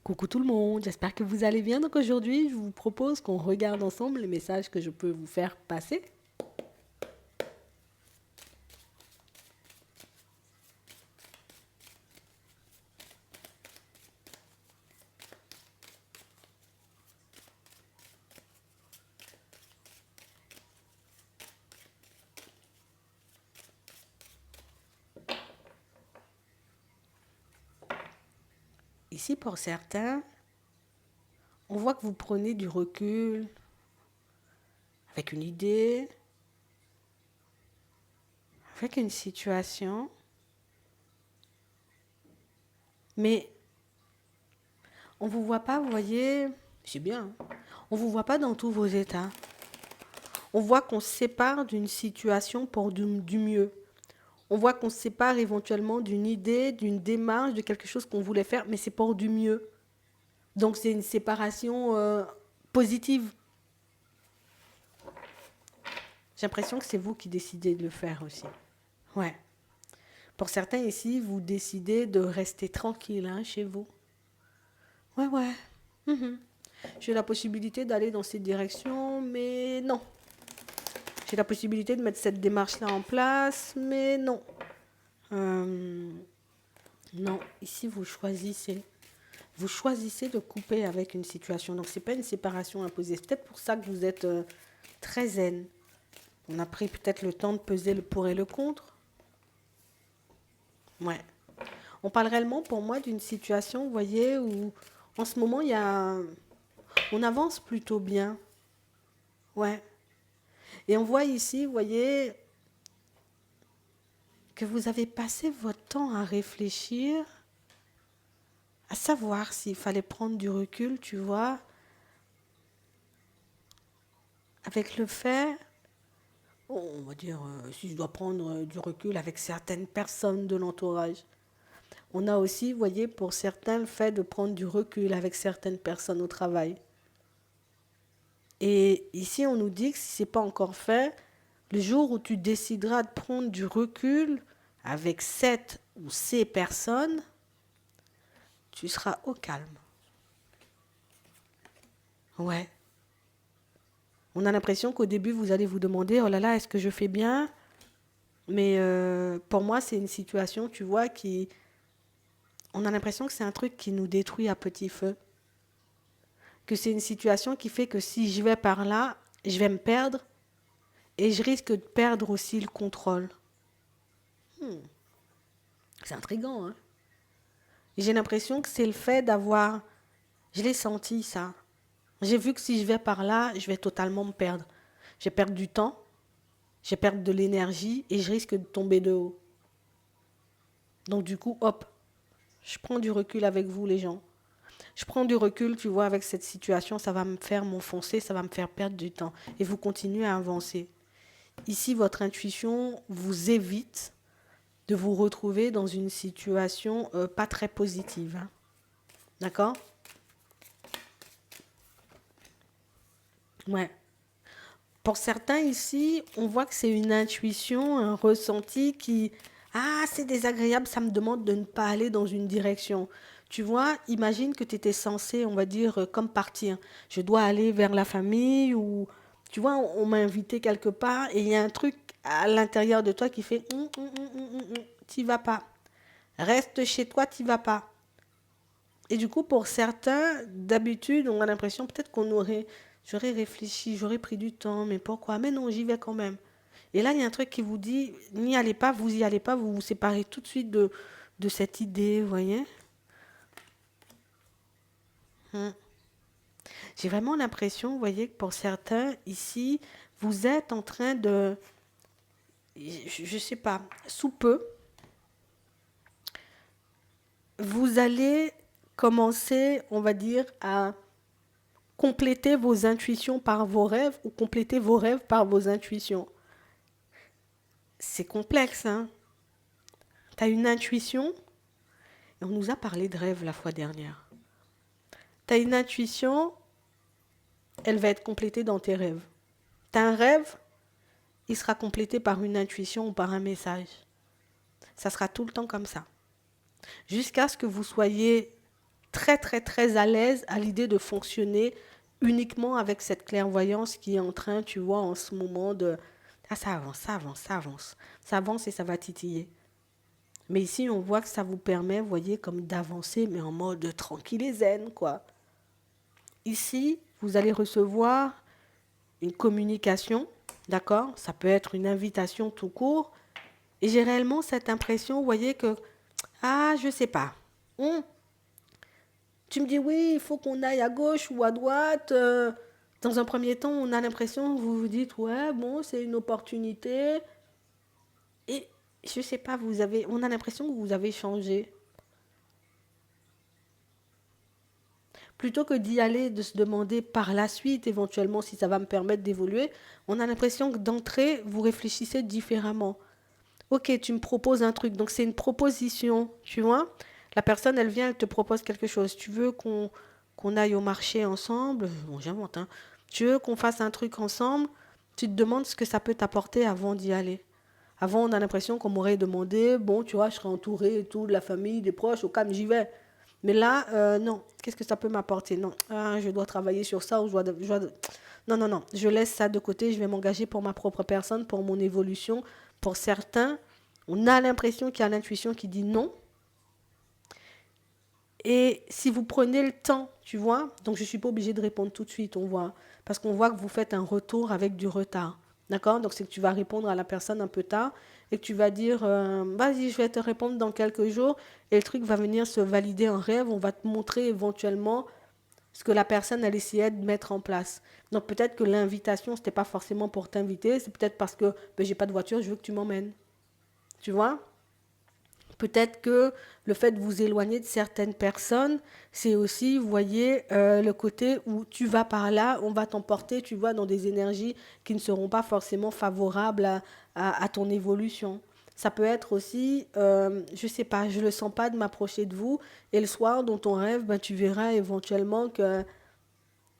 Coucou tout le monde, j'espère que vous allez bien. Donc aujourd'hui, je vous propose qu'on regarde ensemble les messages que je peux vous faire passer. Ici, pour certains, on voit que vous prenez du recul avec une idée, avec une situation, mais on ne vous voit pas, vous voyez, c'est bien, hein. On ne vous voit pas dans tous vos états. On voit qu'on se sépare d'une situation pour du mieux. On voit qu'on se sépare éventuellement d'une idée, d'une démarche, de quelque chose qu'on voulait faire, mais c'est pour du mieux. Donc c'est une séparation positive. J'ai l'impression que c'est vous qui décidez de le faire aussi. Ouais. Pour certains ici, vous décidez de rester tranquille hein, chez vous. Ouais, ouais. Mhm. J'ai la possibilité d'aller dans cette direction, mais non. J'ai la possibilité de mettre cette démarche-là en place, mais non. Euh, non, ici, vous choisissez. Vous choisissez de couper avec une situation. Donc, ce n'est pas une séparation imposée. C'est peut-être pour ça que vous êtes très zen. On a pris peut-être le temps de peser le pour et le contre. Ouais. On parle réellement pour moi d'une situation, vous voyez, où en ce moment, on avance plutôt bien. Ouais. Et on voit ici, vous voyez, que vous avez passé votre temps à réfléchir, à savoir s'il fallait prendre du recul, tu vois, avec le fait, on va dire, si je dois prendre du recul avec certaines personnes de l'entourage. On a aussi, vous voyez, pour certains, le fait de prendre du recul avec certaines personnes au travail. Et ici, on nous dit que si ce n'est pas encore fait, le jour où tu décideras de prendre du recul avec cette ou ces personnes, tu seras au calme. Ouais. On a l'impression qu'au début, vous allez vous demander, oh là là, est-ce que je fais bien? Mais pour moi, c'est une situation, tu vois, on a l'impression que c'est un truc qui nous détruit à petit feu. Que c'est une situation qui fait que si je vais par là, je vais me perdre et je risque de perdre aussi le contrôle. Hmm, c'est intriguant, hein? J'ai l'impression que c'est le fait d'avoir... Je l'ai senti, ça. J'ai vu que si je vais par là, je vais totalement me perdre. Je vais perdre du temps, je vais perdre de l'énergie et je risque de tomber de haut. Donc du coup, hop, je prends du recul avec vous, les gens. Je prends du recul, tu vois, avec cette situation, ça va me faire m'enfoncer, ça va me faire perdre du temps. Et vous continuez à avancer. Ici, votre intuition vous évite de vous retrouver dans une situation pas très positive, hein. D'accord? Ouais. Pour certains ici, on voit que c'est une intuition, un ressenti qui... Ah, c'est désagréable, ça me demande de ne pas aller dans une direction. Tu vois, imagine que tu étais censé, on va dire, comme partir. Je dois aller vers la famille ou... Tu vois, on m'a invité quelque part et il y a un truc à l'intérieur de toi qui fait... T'y vas pas. Reste chez toi, t'y vas pas. Et du coup, pour certains, d'habitude, on a l'impression peut-être j'aurais réfléchi, j'aurais pris du temps, mais pourquoi? Mais non, j'y vais quand même. Et là, il y a un truc qui vous dit, n'y allez pas, vous y allez pas, vous vous séparez tout de suite de cette idée, vous voyez? Hmm. J'ai vraiment l'impression, vous voyez, que pour certains, ici, vous êtes en train de, je sais pas, sous peu, vous allez commencer, on va dire, à compléter vos intuitions par vos rêves ou compléter vos rêves par vos intuitions. C'est complexe, hein? Tu as une intuition, et on nous a parlé de rêve la fois dernière. Tu as une intuition, elle va être complétée dans tes rêves. Tu as un rêve, il sera complété par une intuition ou par un message. Ça sera tout le temps comme ça. Jusqu'à ce que vous soyez très, très, très à l'aise à l'idée de fonctionner uniquement avec cette clairvoyance qui est en train, tu vois, en ce moment de... Ah, ça avance, ça avance, ça avance. Ça avance et ça va titiller. Mais ici, on voit que ça vous permet, vous voyez, comme d'avancer, mais en mode tranquille et zen, quoi. Ici, vous allez recevoir une communication, d'accord? Ça peut être une invitation tout court. Et j'ai réellement cette impression, vous voyez, que, ah, je sais pas. Hum, Tu me dis, oui, il faut qu'on aille à gauche ou à droite. Dans un premier temps, on a l'impression que vous vous dites, ouais, bon, c'est une opportunité. Et je sais pas, on a l'impression que vous avez changé. Plutôt que d'y aller, de se demander par la suite, éventuellement, si ça va me permettre d'évoluer, on a l'impression que d'entrée, vous réfléchissez différemment. Ok, tu me proposes un truc, donc c'est une proposition, tu vois. La personne, elle vient, elle te propose quelque chose. Tu veux qu'on aille au marché ensemble? Bon, j'invente, hein. Tu veux qu'on fasse un truc ensemble? Tu te demandes ce que ça peut t'apporter avant d'y aller. Avant, on a l'impression qu'on m'aurait demandé, bon, tu vois, je serai entouré et tout, de la famille, des proches, au calme, j'y vais. Mais là, non. Qu'est-ce que ça peut m'apporter? Non. Ah, je dois travailler sur ça ou Non, non, non. Je laisse ça de côté. Je vais m'engager pour ma propre personne, pour mon évolution. Pour certains, on a l'impression qu'il y a l'intuition qui dit non. Et si vous prenez le temps, tu vois, donc je ne suis pas obligée de répondre tout de suite, on voit. Parce qu'on voit que vous faites un retour avec du retard. D'accord? Donc c'est que tu vas répondre à la personne un peu tard et que tu vas dire, vas-y, je vais te répondre dans quelques jours. Et le truc va venir se valider en rêve. On va te montrer éventuellement ce que la personne elle essayait de mettre en place. Donc peut-être que l'invitation, ce n'était pas forcément pour t'inviter, c'est peut-être parce que ben, j'ai pas de voiture, je veux que tu m'emmènes. Tu vois? Peut-être que le fait de vous éloigner de certaines personnes, c'est aussi, vous voyez, le côté où tu vas par là, on va t'emporter, tu vois, dans des énergies qui ne seront pas forcément favorables à ton évolution. Ça peut être aussi, je sais pas, je le sens pas de m'approcher de vous, et le soir, dans ton rêve, ben, tu verras éventuellement que,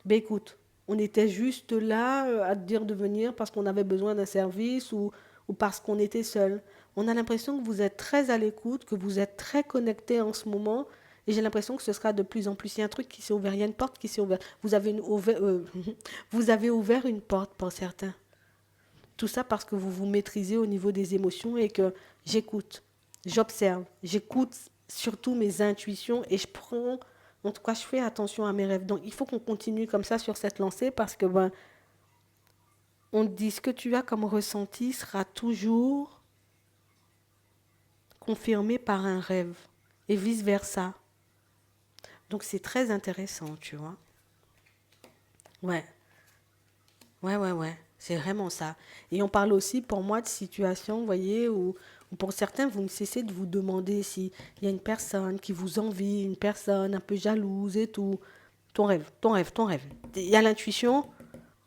ben écoute, on était juste là à te dire de venir parce qu'on avait besoin d'un service ou parce qu'on était seul. On a l'impression que vous êtes très à l'écoute, que vous êtes très connecté en ce moment. Et j'ai l'impression que ce sera de plus en plus. Il y a un truc qui s'est ouvert, il y a une porte qui s'est ouverte. Vous avez ouvert une porte pour certains. Tout ça parce que vous vous maîtrisez au niveau des émotions et que j'écoute, j'observe, j'écoute surtout mes intuitions et je prends, en tout cas, je fais attention à mes rêves. Donc, il faut qu'on continue comme ça sur cette lancée parce que, ben, on te dit ce que tu as comme ressenti sera toujours confirmé par un rêve et vice-versa. Donc, c'est très intéressant, tu vois. Ouais, ouais, ouais, ouais. C'est vraiment ça. Et on parle aussi pour moi de situations, vous voyez, où pour certains, vous ne cessez de vous demander s'il y a une personne qui vous envie, une personne un peu jalouse et tout. Ton rêve, ton rêve, ton rêve. Il y a l'intuition,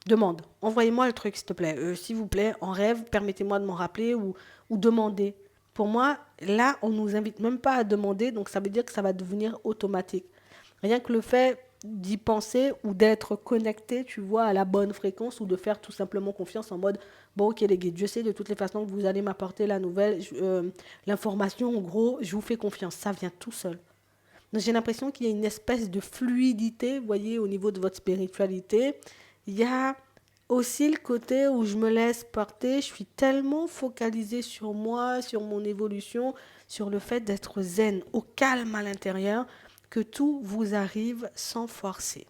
demande. Envoyez-moi le truc, s'il te plaît. S'il vous plaît, en rêve, permettez-moi de m'en rappeler ou demander. Pour moi, là, on ne nous invite même pas à demander, donc ça veut dire que ça va devenir automatique. Rien que le fait d'y penser ou d'être connecté, tu vois, à la bonne fréquence ou de faire tout simplement confiance en mode, bon, ok les guides, je sais de toutes les façons que vous allez m'apporter la nouvelle, l'information, en gros, je vous fais confiance. Ça vient tout seul. Donc, j'ai l'impression qu'il y a une espèce de fluidité, vous voyez, au niveau de votre spiritualité. Il y a aussi le côté où je me laisse porter, je suis tellement focalisée sur moi, sur mon évolution, sur le fait d'être zen, au calme à l'intérieur, que tout vous arrive sans forcer.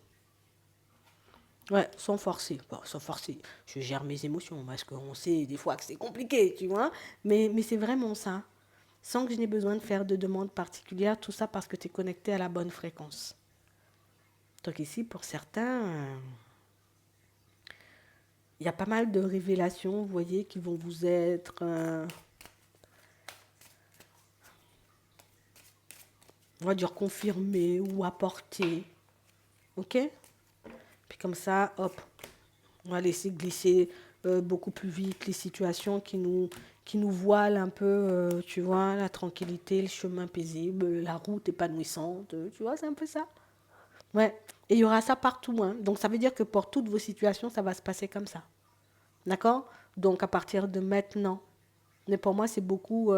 Ouais, sans forcer. Bon, sans forcer. Je gère mes émotions parce qu'on sait des fois que c'est compliqué, tu vois. Mais c'est vraiment ça. Sans que je n'ai besoin de faire de demandes particulières, tout ça parce que tu es connecté à la bonne fréquence. Donc ici, pour certains, il y a pas mal de révélations, vous voyez, qui vont vous être, on va dire, confirmées ou apportées. Ok? Puis comme ça, hop, on va laisser glisser beaucoup plus vite les situations qui nous voilent un peu, tu vois, la tranquillité, le chemin paisible, la route épanouissante, tu vois, c'est un peu ça. Ouais. Et il y aura ça partout, hein. Donc ça veut dire que pour toutes vos situations, ça va se passer comme ça. D'accord? Donc à partir de maintenant. Mais pour moi, c'est beaucoup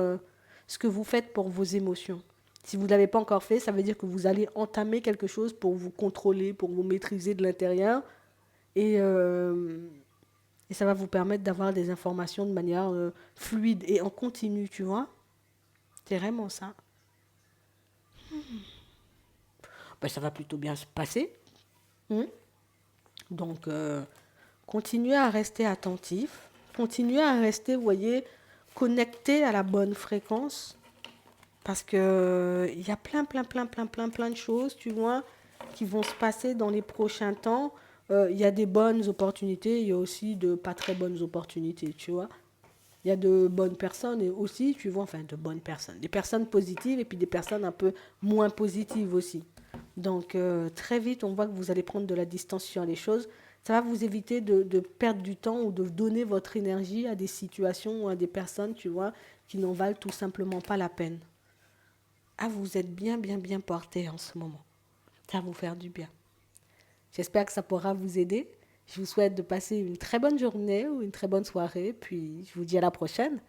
ce que vous faites pour vos émotions. Si vous ne l'avez pas encore fait, ça veut dire que vous allez entamer quelque chose pour vous contrôler, pour vous maîtriser de l'intérieur. Et, euh, et ça va vous permettre d'avoir des informations de manière fluide et en continu, tu vois. C'est vraiment ça. Ben, ça va plutôt bien se passer. Hein. Donc, continuez à rester attentif. Continuez à rester, vous voyez, connecté à la bonne fréquence. Parce que il y a plein de choses, tu vois, qui vont se passer dans les prochains temps. Il y a des bonnes opportunités, il y a aussi de pas très bonnes opportunités, tu vois. Il y a de bonnes personnes et aussi, tu vois, enfin de bonnes personnes. Des personnes positives et puis des personnes un peu moins positives aussi. Donc très vite, on voit que vous allez prendre de la distance sur les choses. Ça va vous éviter de perdre du temps ou de donner votre énergie à des situations ou à des personnes, tu vois, qui n'en valent tout simplement pas la peine. Ah, vous êtes bien porté en ce moment. Ça va vous faire du bien. J'espère que ça pourra vous aider. Je vous souhaite de passer une très bonne journée ou une très bonne soirée. Puis je vous dis à la prochaine.